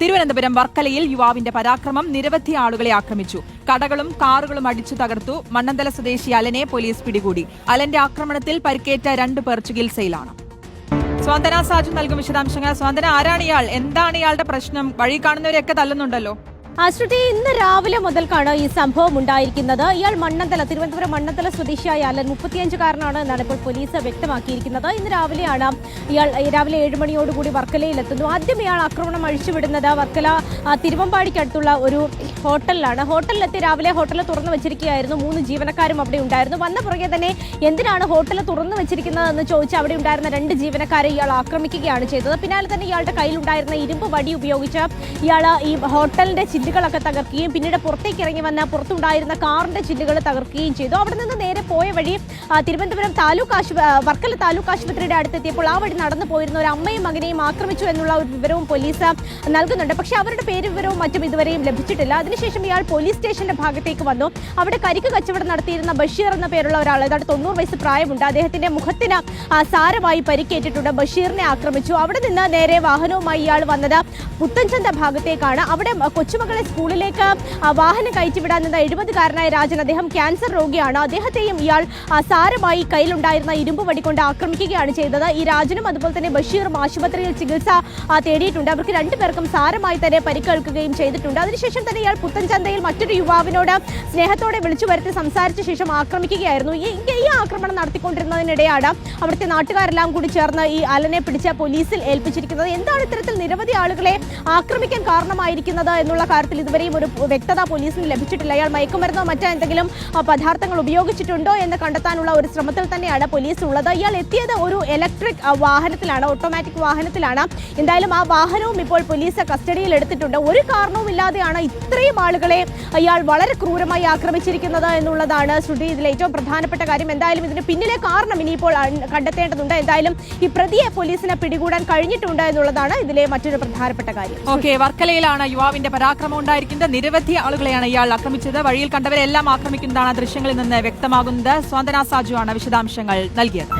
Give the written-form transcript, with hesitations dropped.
തിരുവനന്തപുരം വർക്കലയിൽ യുവാവിന്റെ പരാക്രമം നിരവധി ആളുകളെ ആക്രമിച്ചു. കടകളും കാറുകളും അടിച്ചു തകർത്തു. മണ്ണന്തല സ്വദേശി അലനെ പോലീസ് പിടികൂടി. അലന്റെ ആക്രമണത്തിൽ പരിക്കേറ്റ 2 പേർ ചികിത്സയിലാണ്. സ്വാന്തന സാജു നൽകും വിശദാംശങ്ങൾ. സ്വാന്തന, ആരാണ് ഇയാൾ? എന്താണ് ഇയാളുടെ പ്രശ്നം? വഴി കാണുന്നവരെയൊക്കെ തല്ലുന്നുണ്ടല്ലോ. ശ്രുതി, ഇന്ന് രാവിലെ മുതൽക്കാണ് ഈ സംഭവം ഉണ്ടായിരിക്കുന്നത്. ഇയാൾ തിരുവനന്തപുരം മണ്ണന്തല സ്വദേശിയായ അലൻ 35-കാരനാണ് എന്നാണ് ഇപ്പോൾ പോലീസ് വ്യക്തമാക്കിയിരിക്കുന്നത്. ഇന്ന് രാവിലെയാണ് ഇയാൾ രാവിലെ 7 മണിയോടുകൂടി വർക്കലയിലെത്തുന്നു. ആദ്യം ഇയാൾ ആക്രമണം അഴിച്ചുവിടുന്നത് വർക്കല തിരുവമ്പാടിക്കടുത്തുള്ള ഒരു ഹോട്ടലിലാണ്. ഹോട്ടലിലെത്തി രാവിലെ ഹോട്ടൽ തുറന്നു വെച്ചിരിക്കുകയായിരുന്നു. 3 ജീവനക്കാരും അവിടെ ഉണ്ടായിരുന്നു. വന്ന പുറകെ തന്നെ എന്തിനാണ് ഹോട്ടൽ തുറന്നു വെച്ചിരിക്കുന്നതെന്ന് ചോദിച്ച് അവിടെ ഉണ്ടായിരുന്ന 2 ജീവനക്കാരെ ഇയാൾ ആക്രമിക്കുകയാണ് ചെയ്തത്. പിന്നാലെ തന്നെ ഇയാളുടെ കയ്യിലുണ്ടായിരുന്ന ഇരുമ്പ് വടി ഉപയോഗിച്ച് ഇയാൾ ഈ ഹോട്ടലിന്റെ ചില്ലുകളൊക്കെ തകർക്കുകയും പിന്നീട് പുറത്തേക്ക് ഇറങ്ങി വന്ന പുറത്തുണ്ടായിരുന്ന കാറിന്റെ ചില്ലുകൾ തകർക്കുകയും ചെയ്തു. അവിടെ നിന്ന് നേരെ പോയ വഴി തിരുവനന്തപുരം വർക്കല താലൂക്ക് ആശുപത്രിയുടെ അടുത്തെത്തിയപ്പോൾ ആ വഴി നടന്നു പോയിരുന്ന ഒരു അമ്മയും മകനെയും ആക്രമിച്ചു എന്നുള്ള ഒരു വിവരവും പോലീസ് നൽകുന്നുണ്ട്. പക്ഷേ അവരുടെ പേര് വിവരവും മറ്റും ഇതുവരെയും ലഭിച്ചിട്ടില്ല. അതിനുശേഷം ഇയാൾ പോലീസ് സ്റ്റേഷന്റെ ഭാഗത്തേക്ക് വന്നു. അവിടെ കരിക്ക് കച്ചവടം നടത്തിയിരുന്ന ബഷീർ എന്ന പേരുള്ള ഒരാൾ, ഏതാണ്ട് 90 വയസ്സ് പ്രായമുണ്ട്. അദ്ദേഹത്തിന്റെ മുഖത്തിന് സാരമായി പരിക്കേറ്റിട്ടുണ്ട്. ബഷീറിനെ ആക്രമിച്ചു. അവിടെ നിന്ന് നേരെ വാഹനവുമായി ഇയാൾ വന്നത് പുത്തൻചന്ത ഭാഗത്തേക്കാണ്. അവിടെ കൊച്ചുമകളെ സ്കൂളിലേക്ക് വാഹനം കയറ്റിവിടാൻ നിന്ന 70-കാരനായ രാജൻ, അദ്ദേഹം ക്യാൻസർ രോഗിയാണ്. അദ്ദേഹത്തെയും ഇയാൾ സാരമായി കയ്യിലുണ്ടായിരുന്ന ഇരുമ്പ് വടി കൊണ്ട് ആക്രമിക്കുകയാണ് ചെയ്തത്. ഈ രാജനും അതുപോലെ തന്നെ ബഷീറും ആശുപത്രിയിൽ ചികിത്സ തേടിയിട്ടുണ്ട്. അവർക്ക് 2 പേർക്കും സാരമായി തന്നെ പരിക്കേൽക്കുകയും ചെയ്തിട്ടുണ്ട്. അതിനുശേഷം തന്നെ ഇയാൾ പുത്തൻചന്തയിൽ മറ്റൊരു യുവാവിനോട് സ്നേഹത്തോടെ വിളിച്ചു വരുത്തി സംസാരിച്ച ശേഷം ആക്രമിക്കുകയായിരുന്നു. ഈ ആക്രമണം നടത്തിക്കൊണ്ടിരുന്നതിനിടെയാണ് അവിടുത്തെ നാട്ടുകാരെല്ലാം കൂടി ചേർന്ന് ഈ അലനെ പിടിച്ച് പോലീസിൽ ഏൽപ്പിച്ചിരിക്കുന്നത്. എന്താണ് ഇത്തരത്തിൽ നിരവധി ആളുകളെ ആക്രമിക്കാൻ കാരണമായിരിക്കുന്നത് എന്നുള്ള കാര്യത്തിൽ ഇതുവരെയും ഒരു വ്യക്തത പോലീസിന് ലഭിച്ചിട്ടില്ല. അയാൾ മയക്കുമരുന്നോ മറ്റെന്തെങ്കിലും പദാർത്ഥങ്ങൾ ഉപയോഗിച്ചിട്ടുണ്ടോ എന്ന് കണ്ടെത്താനുള്ള ഒരു ശ്രമത്തിൽ തന്നെയാണ് പോലീസ് ഉള്ളത്. ഇയാൾ എത്തിയത് ഒരു ഇലക്ട്രിക് വാഹനത്തിലാണ്, ഓട്ടോമാറ്റിക് വാഹനത്തിലാണ്. എന്തായാലും ആ വാഹനവും ഇപ്പോൾ പോലീസ് കസ്റ്റഡിയിൽ എടുത്തിട്ടുണ്ട്. ഒരു കാരണവും ഇല്ലാതെയാണ് ഇത്രയും ആളുകളെ ഇയാൾ വളരെ ക്രൂരമായി ആക്രമിച്ചിരിക്കുന്നത് എന്നുള്ളതാണ് ശ്രുതി ഇതിൽ ഏറ്റവും പ്രധാനപ്പെട്ട കാര്യം. എന്തായാലും ഇതിന് പിന്നിലെ കാരണം ഇനിയിപ്പോൾ കണ്ടെത്തേണ്ടതുണ്ട്. എന്തായാലും ഈ പ്രതിയെ പോലീസിനെ പിടികൂടാൻ കഴിഞ്ഞിട്ടുണ്ട് എന്നുള്ളതാണ് ഇതിലെ മറ്റൊരു പ്രധാനപ്പെട്ട കാര്യം. വർക്കലയിലാണ് യുവാവിന്റെ പരാക്രമം ഉണ്ടായിരിക്കുന്നത്. നിരവധി ആളുകളെയാണ് ഇയാൾ ആക്രമിച്ചത്. വഴിയിൽ കണ്ടവരെല്ലാം ആക്രമിക്കുന്നതാണ് ദൃശ്യങ്ങളിൽ നിന്ന് വ്യക്തമാകുന്നത്. സ്വാന്തന സാജു ആണ് വിശദാംശങ്ങൾ നൽകിയത്.